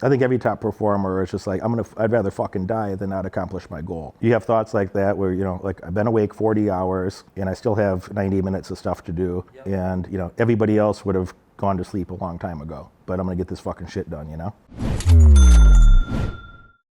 I think every top performer is just like, I'd rather fucking die than not accomplish my goal. You have thoughts like that where, like I've been awake 40 hours and I still have 90 minutes of stuff to do. Yep. And, everybody else would have gone to sleep a long time ago, but I'm gonna get this fucking shit done,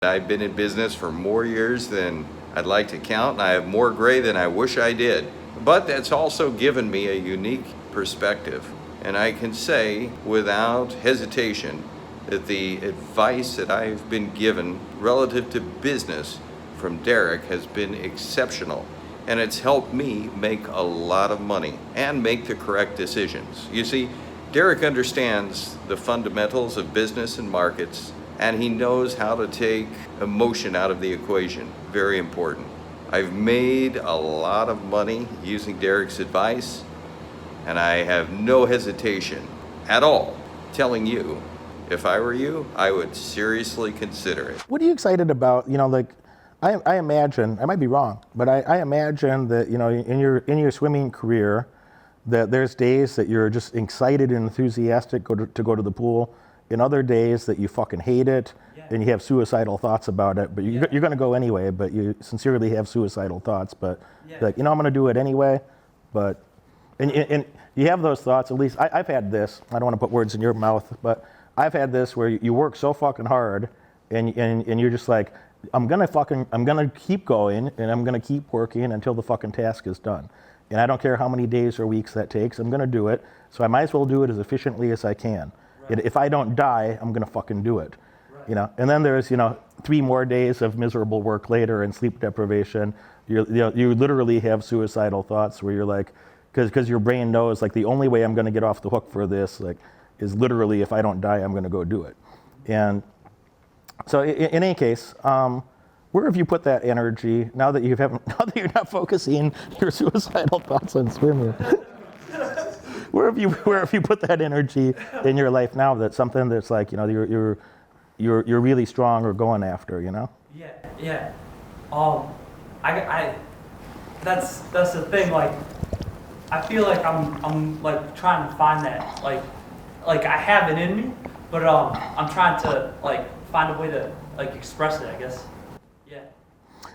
I've been in business for more years than I'd like to count, and I have more gray than I wish I did. But that's also given me a unique perspective. And I can say without hesitation that the advice that I've been given relative to business from Derek has been exceptional. And it's helped me make a lot of money and make the correct decisions. You see, Derek understands the fundamentals of business and markets, and he knows how to take emotion out of the equation. Very important. I've made a lot of money using Derek's advice, and I have no hesitation at all telling you, if I were you, I would seriously consider it. What are you excited about? I imagine, I might be wrong, but I imagine that, in your swimming career, that there's days that you're just excited and enthusiastic to go to the pool, and other days that you fucking hate it, and you have suicidal thoughts about it, but you're going to go anyway, but you sincerely have suicidal thoughts, but like, I'm going to do it anyway, but, and you have those thoughts, at least I've had this, I don't want to put words in your mouth, but I've had this where you work so fucking hard, and you're just like, I'm gonna keep going, and I'm gonna keep working until the fucking task is done. And I don't care how many days or weeks that takes, I'm gonna do it, so I might as well do it as efficiently as I can. Right. If I don't die, I'm gonna fucking do it. Right. And then there's, 3 more days of miserable work later and sleep deprivation. You literally have suicidal thoughts where you're like, because your brain knows, like, the only way I'm gonna get off the hook for this, like, is literally, if I don't die, I'm gonna go do it. And so in any case, where have you put that energy now that you're not focusing your suicidal thoughts on swimming? where have you put that energy in your life now? That's something that's like, you're really strong or going after, Yeah. That's the thing. Like, I feel like I'm like trying to find that. Like I have it in me, but I'm trying to like find a way to like express it, I guess. Yeah.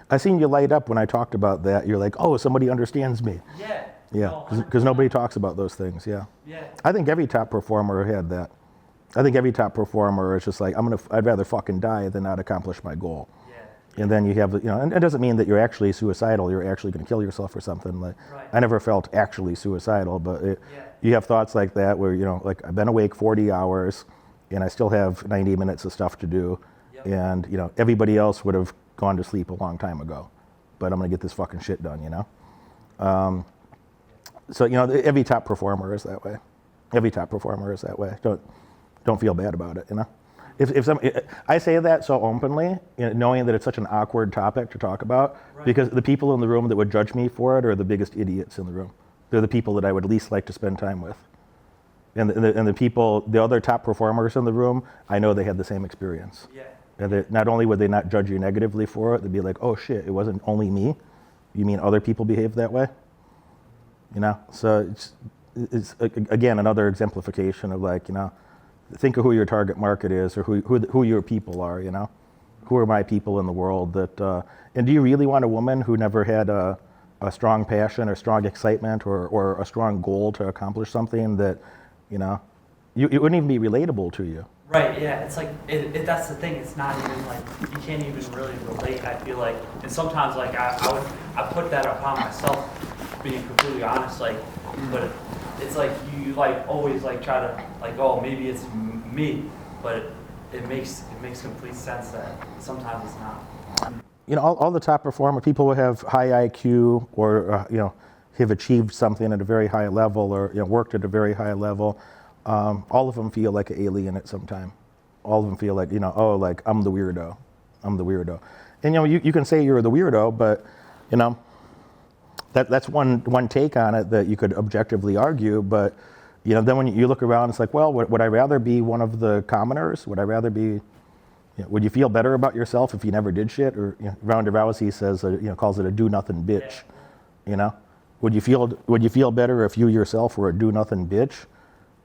I seen you light up when I talked about that. You're like, oh, somebody understands me. Yeah. Yeah, because nobody talks about those things. Yeah. Yeah. I think every top performer had that. I think every top performer is just like, I'd rather fucking die than not accomplish my goal. Yeah. And then you have, and it doesn't mean that you're actually suicidal. You're actually going to kill yourself or something. Like, right. I never felt actually suicidal, but you have thoughts like that where, like I've been awake 40 hours and I still have 90 minutes of stuff to do. Yep. And, everybody else would have gone to sleep a long time ago, but I'm going to get this fucking shit done, So, every top performer is that way. Every top performer is that way. Don't feel bad about it, If I say that so openly, knowing that it's such an awkward topic to talk about, right. Because the people in the room that would judge me for it are the biggest idiots in the room. They're the people that I would least like to spend time with. And the other top performers in the room, I know they had the same experience. Yeah. And not only would they not judge you negatively for it, they'd be like, oh shit, it wasn't only me. You mean other people behave that way? So it's again, another exemplification of like, think of who your target market is or who your people are, Who are my people in the world that, and do you really want a woman who never had a strong passion or strong excitement or a strong goal to accomplish something that, it wouldn't even be relatable to you? Right, yeah, it's like, that's the thing, it's not even like, you can't even really relate, I feel like, and sometimes like I put that upon myself, being completely honest, like, but it's like, you like always like try to, like, oh, maybe it's me, but it makes complete sense that sometimes it's not. All the top performer people who have high IQ or, have achieved something at a very high level or, worked at a very high level, all of them feel like an alien at some time. All of them feel like, oh, like I'm the weirdo. And, you can say you're the weirdo, but, that's one take on it that you could objectively argue, but, then when you look around, it's like, well, would I rather be one of the commoners? Would I rather be, would you feel better about yourself if you never did shit? Or, Ronda Rousey says, calls it a do-nothing bitch, Would you feel better if you yourself were a do-nothing bitch?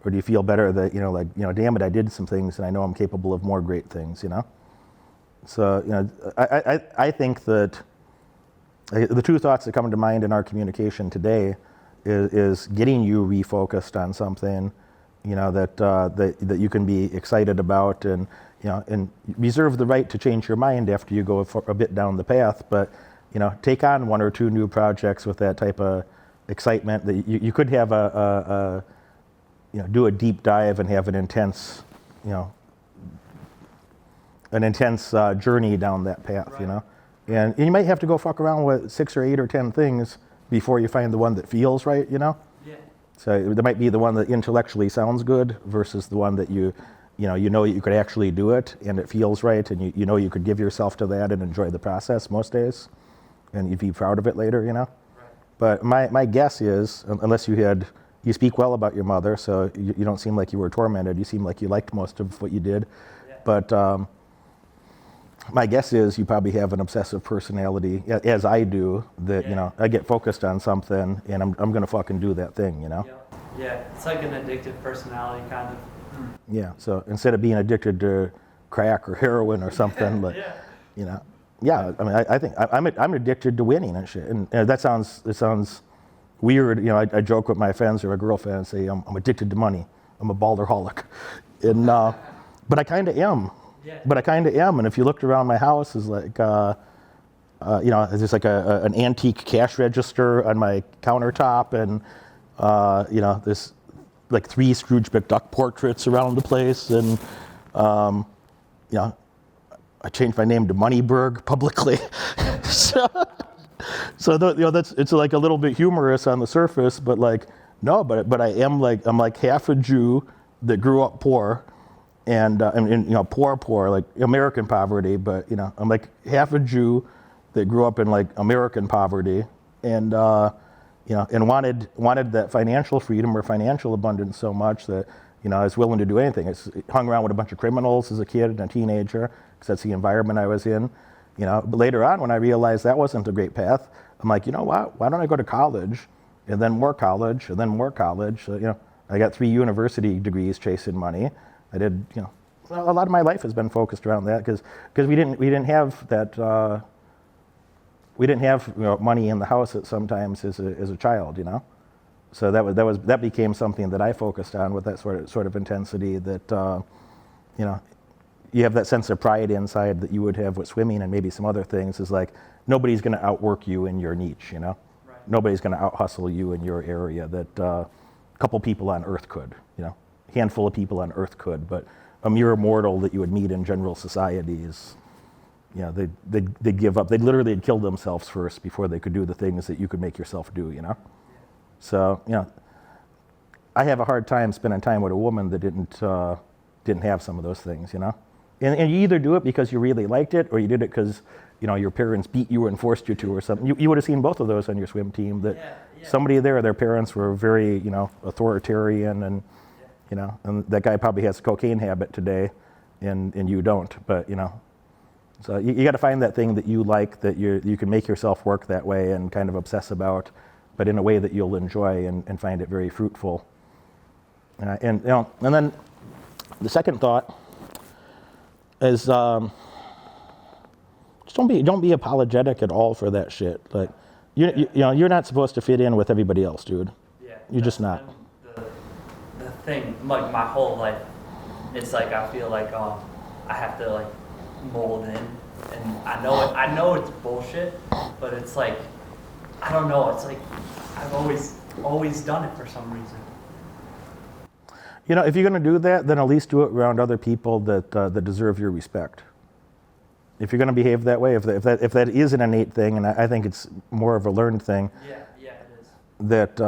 Or do you feel better that, damn it, I did some things and I know I'm capable of more great things, So, I think that the two thoughts that come to mind in our communication today is getting you refocused on something, that you can be excited about, and reserve the right to change your mind after you go a bit down the path. But take on one or two new projects with that type of excitement. That you could have do a deep dive and have an intense, journey down that path, Right. And you might have to go fuck around with 6 or 8 or 10 things before you find the one that feels right, Yeah. So there might be the one that intellectually sounds good versus the one that you could actually do it and it feels right, and you could give yourself to that and enjoy the process most days, and you'd be proud of it later, Right. But my guess is, unless you speak well about your mother, so you don't seem like you were tormented. You seem like you liked most of what you did. Yeah. But my guess is you probably have an obsessive personality, as I do, that, Yeah. I get focused on something and I'm going to fucking do that thing, Yeah, it's like an addictive personality kind of. Yeah, so instead of being addicted to crack or heroin or something, like, Yeah. I mean, I think I'm addicted to winning and shit. And it sounds weird, I joke with my friends or my girlfriend and say, I'm addicted to money. I'm a balderholic. And, but I kind of am. Yeah. But I kind of am. And if you looked around my house, it's like, there's like an antique cash register on my countertop, and, there's like 3 Scrooge McDuck portraits around the place. And, I changed my name to Moneyberg publicly. So it's like a little bit humorous on the surface, but like, no, but I'm like half a Jew that grew up poor, and poor, like American poverty, but I'm like half a Jew that grew up in like American poverty, and and wanted that financial freedom or financial abundance so much that I was willing to do anything. I hung around with a bunch of criminals as a kid and a teenager because that's the environment I was in. But later on, when I realized that wasn't a great path, I'm like, you know what? Why don't I go to college, and then more college, and then more college? So, I got 3 university degrees chasing money. I did, a lot of my life has been focused around that because we didn't have that. We didn't have money in the house at sometimes as a child, So that became something that I focused on with that sort of intensity. That you have that sense of pride inside that you would have with swimming and maybe some other things. Is like nobody's going to outwork you in your niche, Right. Nobody's going to out hustle you in your area. That a couple people on Earth could, handful of people on Earth could, but a mere mortal that you would meet in general societies. They'd give up. They'd literally kill themselves first before they could do the things that you could make yourself do, So, I have a hard time spending time with a woman that didn't have some of those things, And you either do it because you really liked it, or you did it because, your parents beat you and forced you to or something. You would have seen both of those on your swim team, that somebody there, their parents were very, authoritarian, and, and that guy probably has a cocaine habit today, and you don't, but, So you got to find that thing that you like, that you can make yourself work that way and kind of obsess about, but in a way that you'll enjoy and find it very fruitful. And then the second thought is just don't be apologetic at all for that shit. Like you're not supposed to fit in with everybody else, dude. Yeah. You're just not. The thing, like my whole life, it's like I feel like I have to like mold in, and I know it's bullshit, but it's like I don't know, it's like I've always done it for some reason. If you're going to do that, then at least do it around other people that deserve your respect. If you're going to behave that way, if that is an innate thing, and I think it's more of a learned thing, Yeah, it is. that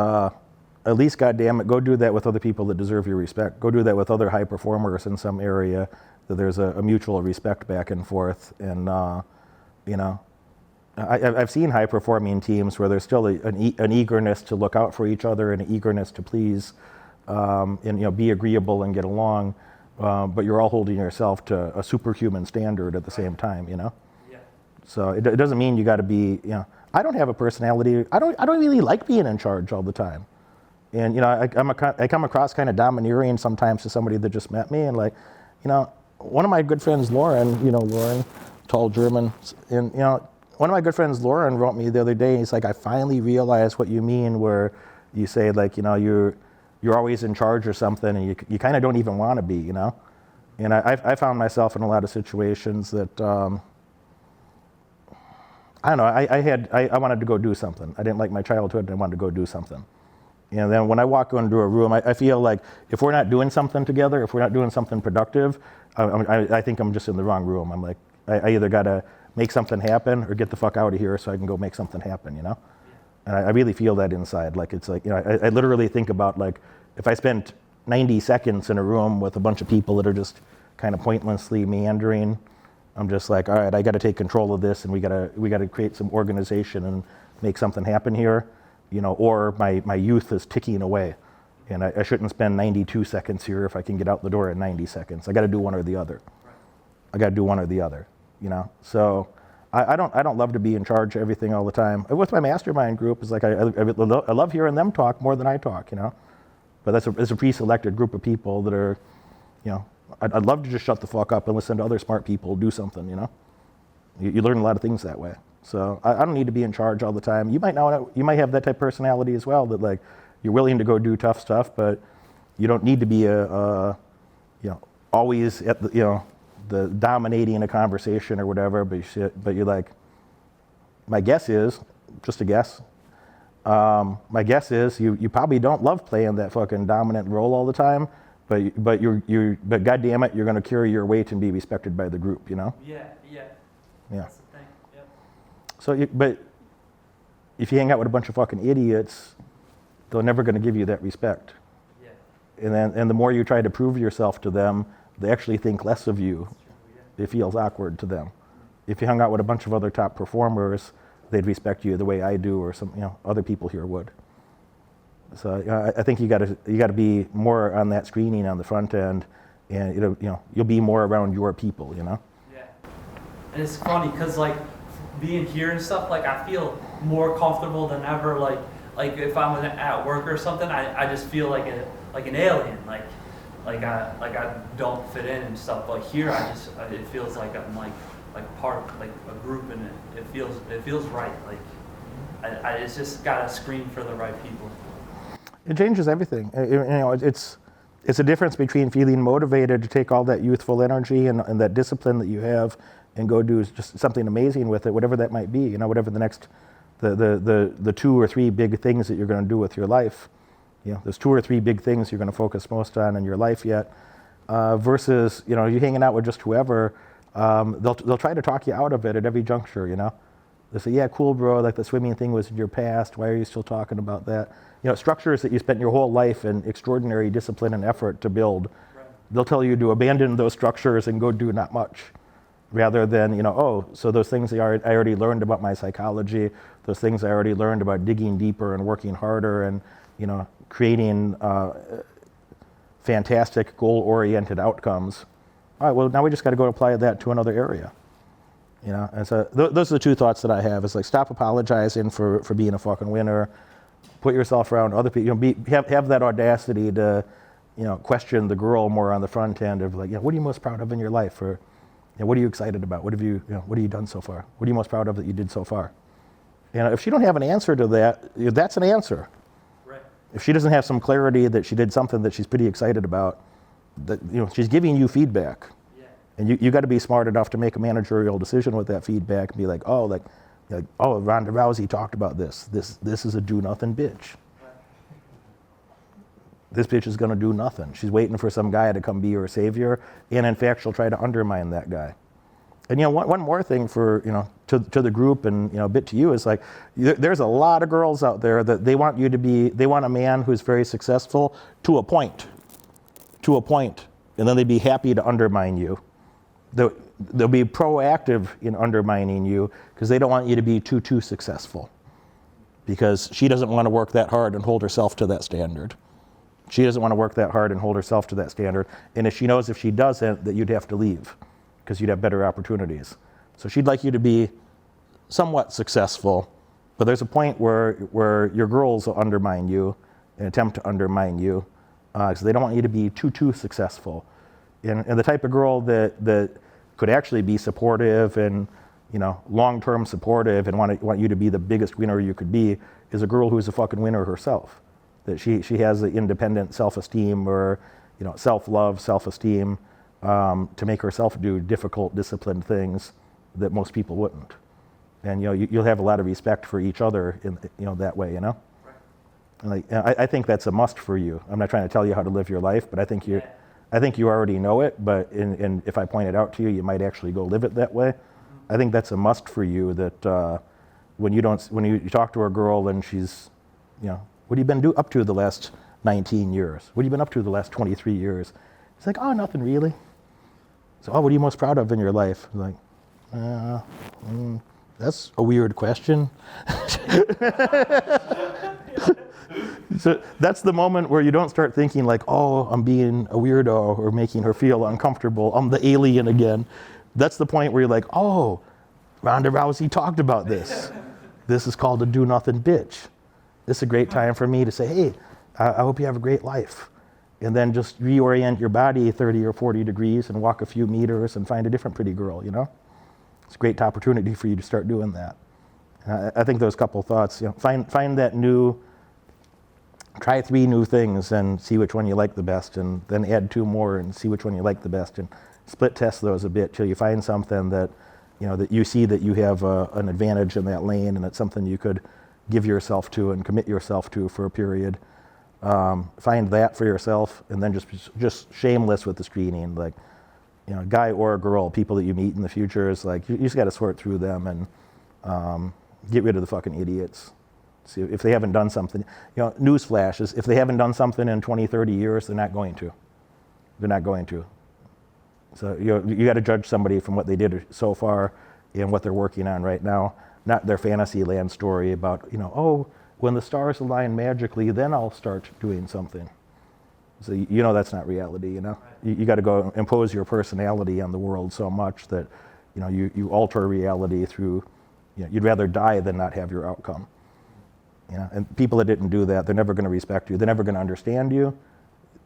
at least, goddamn it, go do that with other people that deserve your respect. Go do that with other high performers in some area, that there's a mutual respect back and forth. And I've seen high performing teams where there's still an eagerness to look out for each other and an eagerness to please, and be agreeable and get along, but you're all holding yourself to a superhuman standard at the same time. Yeah. So it doesn't mean you got to be. I don't have a personality. I don't really like being in charge all the time. And, I come across kind of domineering sometimes to somebody that just met me. And like, one of my good friends, Lauren, tall German, and, one of my good friends, Lauren, wrote me the other day, and he's like, I finally realized what you mean where you say like, you're always in charge or something, and you kind of don't even want to be, And I found myself in a lot of situations that, I don't know, I wanted to go do something. I didn't like my childhood, and I wanted to go do something. And then when I walk into a room, I feel like if we're not doing something together, if we're not doing something productive, I think I'm just in the wrong room. I'm like, I either got to make something happen or get the fuck out of here so I can go make something happen, And I really feel that inside. Like, it's like, I literally think about, like, if I spent 90 seconds in a room with a bunch of people that are just kind of pointlessly meandering, I'm just like, all right, I got to take control of this, and we got to create some organization and make something happen here. Or my youth is ticking away, and I shouldn't spend 92 seconds here if I can get out the door in 90 seconds. I got to do one or the other. I got to do one or the other, So I don't love to be in charge of everything all the time. With my mastermind group, it's like I love hearing them talk more than I talk, But it's a pre-selected group of people that are, I'd love to just shut the fuck up and listen to other smart people do something, You learn a lot of things that way. So I don't need to be in charge all the time. You might have that type of personality as well, that like you're willing to go do tough stuff, but you don't need to be always at the dominating a conversation or whatever. But you're like, my guess is, just a guess. My guess is you probably don't love playing that fucking dominant role all the time, but God damn it, you're going to carry your weight and be respected by the group, Yeah. Yeah. That's the thing. Yep. So, but if you hang out with a bunch of fucking idiots, they're never going to give you that respect. Yeah. And the more you try to prove yourself to them, they actually think less of you. It feels awkward to them. If you hung out with a bunch of other top performers, they'd respect you the way I do, or some other people here would. So I think you got to be more on that screening on the front end, and you'll be more around your people. Yeah. And it's funny because like being here and stuff, like I feel more comfortable than ever. Like if I'm at work or something, I just feel like an alien. Like I don't fit in and stuff. But here it feels like I'm like part of like a group, and it feels right. Like it's just got to screen for the right people. It changes everything. It's a difference between feeling motivated to take all that youthful energy and that discipline that you have and go do just something amazing with it, whatever that might be, whatever the next, the 2 or 3 big things that you're going to do with your life. There's 2 or 3 big things you're going to focus most on in your life yet, versus, you hanging out with just whoever, they'll try to talk you out of it at every juncture, They say, yeah, cool, bro, like the swimming thing was in your past, why are you still talking about that? Structures that you spent your whole life in extraordinary discipline and effort to build, right. They'll tell you to abandon those structures and go do not much, rather than, so those things I already learned about my psychology, those things I already learned about digging deeper and working harder and, creating fantastic goal-oriented outcomes. All right, well, now we just got to go apply that to another area. And so those are the 2 thoughts that I have. It's like, stop apologizing for being a fucking winner. Put yourself around other people. Have that audacity to, question the girl more on the front end of like, what are you most proud of in your life, or what are you excited about? What have you done so far? What are you most proud of that you did so far? If she don't have an answer to that, that's an answer. Right. If she doesn't have some clarity that she did something that she's pretty excited about, that she's giving you feedback. And you got to be smart enough to make a managerial decision with that feedback and be like, Ronda Rousey talked about this. This is a do-nothing bitch. This bitch is going to do nothing. She's waiting for some guy to come be her savior, and in fact, she'll try to undermine that guy. And one more thing for to the group and a bit to you is like, there's a lot of girls out there that they want a man who's very successful to a point, and then they'd be happy to undermine you. They'll be proactive in undermining you because they don't want you to be too successful, because she doesn't want to work that hard and hold herself to that standard. She doesn't want to work that hard and hold herself to that standard. And if she knows if she doesn't, that you'd have to leave because you'd have better opportunities. So she'd like you to be somewhat successful, but there's a point where your girls will undermine you, and attempt to undermine you, because they don't want you to be too successful. And the type of girl that could actually be supportive and, you know, long-term supportive and want you to be the biggest winner you could be is a girl who's a fucking winner herself. That she has the independent self-esteem or, you know, self-love, self-esteem to make herself do difficult, disciplined things that most people wouldn't. And, you know, you'll have a lot of respect for each other in, you know, that way, you know? Right. Like, I think that's a must for you. I'm not trying to tell you how to live your life, but I think you already know it, but if I point it out to you, you might actually go live it that way. Mm-hmm. I think that's a must for you, that when you talk to a girl and she's, you know, what have you been up to the last 19 years? What have you been up to the last 23 years? It's like, oh, nothing really. So, oh, what are you most proud of in your life? Like, that's a weird question. So that's the moment where you don't start thinking like, oh, I'm being a weirdo or making her feel uncomfortable. I'm the alien again. That's the point where you're like, oh, Ronda Rousey talked about this. This is called a do nothing bitch. This is a great time for me to say, hey, I hope you have a great life. And then just reorient your body 30 or 40 degrees and walk a few meters and find a different pretty girl, you know? It's a great opportunity for you to start doing that. I think those couple thoughts, you know, find that try 3 new things and see which one you like the best, and then add 2 more and see which one you like the best, and split test those a bit till you find something that, you know, that you see that you have an advantage in that lane, and it's something you could give yourself to and commit yourself to for a period. Find that for yourself, and then just shameless with the screening, like, you know, guy or girl, people that you meet in the future, is like, you just got to sort through them and get rid of the fucking idiots. See if they haven't done something. You know, newsflash is, if they haven't done something in 20, 30 years, they're not going to. They're not going to. So you got to judge somebody from what they did so far and what they're working on right now, not their fantasy land story about, you know, oh, when the stars align magically, then I'll start doing something. So you know that's not reality, you know? Right. You got to go impose your personality on the world so much that, you know, you alter reality through, you know, you'd rather die than not have your outcome. You know, and people that didn't do that, they're never going to respect you. They're never going to understand you.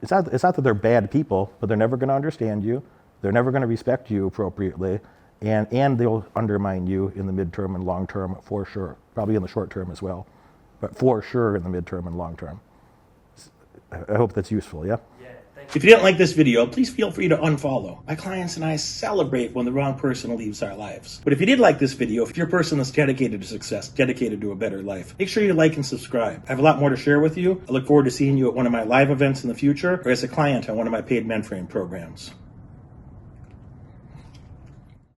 It's not that they're bad people, but they're never going to understand you. They're never going to respect you appropriately, and they'll undermine you in the midterm and long term for sure. Probably in the short term as well, but for sure in the midterm and long term. I hope that's useful, yeah? If you didn't like this video, please feel free to unfollow. My clients and I celebrate when the wrong person leaves our lives. But if you did like this video, if you're a person that's dedicated to success, dedicated to a better life, make sure you like and subscribe. I have a lot more to share with you. I look forward to seeing you at one of my live events in the future, or as a client on one of my paid mentoring programs.